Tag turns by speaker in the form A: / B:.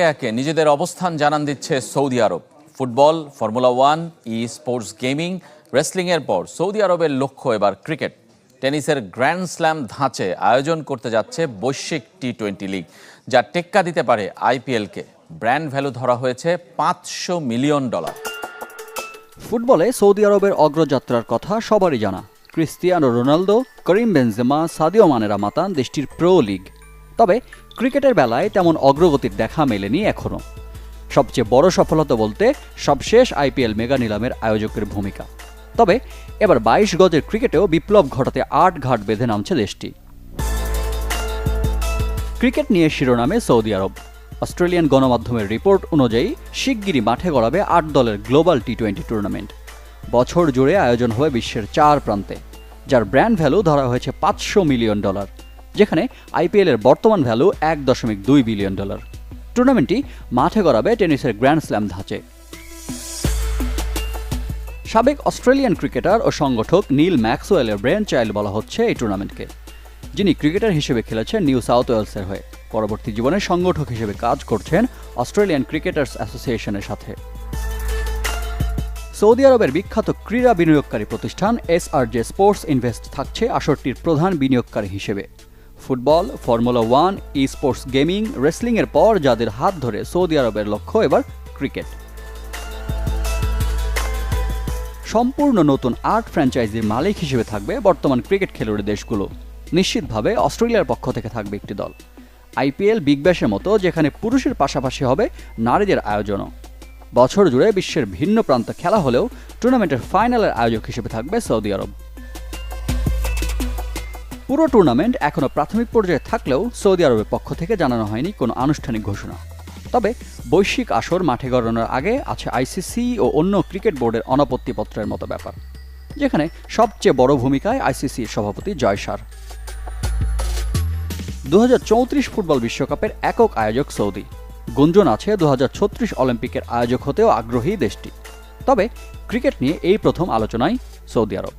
A: একে নিজেদের অবস্থান জানান দিচ্ছে সৌদি আরব। ফুটবল, ফর্মুলা 1, স্পোর্টস গেমিং, রেসলিংয়ের পর সৌদি আরবের লক্ষ্য এবার ক্রিকেট। টেনিসের গ্র্যান্ড স্ল্যাম ধাঁচে আয়োজন করতে যাচ্ছে বৈশ্বিক টি-20 লিগ, যা টেক্কা দিতে পারে আইপিএলকে। ব্র্যান্ড ভ্যালু ধরা হয়েছে $500 মিলিয়ন।
B: ফুটবলে সৌদি আরবের অগ্রযাত্রার কথা সবারই জানা। Cristiano Ronaldo, Karim Benzema, Sadio মানেরা মাতান দেশটির প্রো লিগ। তবে ক্রিকেটের বেলায় তেমন অগ্রগতির দেখা মেলেনি এখনও। সবচেয়ে বড় সফলতা বলতে সবশেষ আইপিএল মেগা নিলামের আয়োজকের ভূমিকা। তবে এবার 22 গজের ক্রিকেটেও বিপ্লব ঘটাতে 8 ঘাট বেঁধে নামছে দেশটি। ক্রিকেট নিয়ে শিরোনামে সৌদি আরব। অস্ট্রেলিয়ান গণমাধ্যমের রিপোর্ট অনুযায়ী শিগগিরই মাঠে গড়াবে 8 দলের গ্লোবাল টি-20 টুর্নামেন্ট। বছর জুড়ে আয়োজন হবে বিশ্বের 4 প্রান্তে, যার ব্র্যান্ড ভ্যালু ধরা হয়েছে $500 মিলিয়ন, যেখানে আইপিএলের বর্তমান ভ্যালু $1.2 বিলিয়ন। টুর্নামেন্টটি মাঠে গড়াবে টেনিসের গ্র্যান্ড স্ল্যাম ধাঁচে। সাবেক অস্ট্রেলিয়ান ক্রিকেটার ও সংগঠক নীল ম্যাক্সওয়েলের ব্রেন চাইল্ড বলা হচ্ছে এই টুর্নামেন্টকে, যিনি ক্রিকেটার হিসেবে খেলেছেন নিউ সাউথ ওয়েলসের হয়ে। পরবর্তী জীবনে সংগঠক হিসেবে কাজ করছেন অস্ট্রেলিয়ান ক্রিকেটার্স অ্যাসোসিয়েশনের সাথে। সৌদি আরবের বিখ্যাত ক্রীড়া বিনিয়োগকারী প্রতিষ্ঠান SRJ স্পোর্টস ইনভেস্ট থাকছে আসরটির প্রধান বিনিয়োগকারী হিসেবে। ফুটবল, ফর্মুলা 1, স্পোর্টস গেমিং, রেসলিংয়ের পর যাদের হাত ধরে সৌদি আরবের লক্ষ্য এবার ক্রিকেট। সম্পূর্ণ নতুন 8 ফ্র্যাঞ্চাইজির মালিক হিসেবে থাকবে বর্তমান ক্রিকেট খেলুড়ে দেশগুলো। নিশ্চিতভাবে অস্ট্রেলিয়ার পক্ষ থেকে থাকবে একটি দল। আইপিএল বিগ ব্যাশের মতো, যেখানে পুরুষের পাশাপাশি হবে নারীদের আয়োজনও। বছর জুড়ে বিশ্বের ভিন্ন প্রান্তে খেলা হলেও টুর্নামেন্টের ফাইনালের আয়োজক হিসেবে থাকবে সৌদি আরব। পুরো টুর্নামেন্ট এখনও প্রাথমিক পর্যায়ে থাকলেও সৌদি আরবের পক্ষ থেকে জানানো হয়নি কোনো আনুষ্ঠানিক ঘোষণা। তবে বৈশ্বিক আসর মাঠে গড়ানোর আগে আছে আইসিসি ও অন্য ক্রিকেট বোর্ডের অনাপত্তিপত্রের মতো ব্যাপার, যেখানে সবচেয়ে বড় ভূমিকায় আইসিসির সভাপতি জয় শাহ। 2034 ফুটবল বিশ্বকাপের একক আয়োজক সৌদি। গুঞ্জন আছে 2036 অলিম্পিকের আয়োজক হতেও আগ্রহী দেশটি। তবে ক্রিকেট নিয়ে এই প্রথম আলোচনায় সৌদি আরব।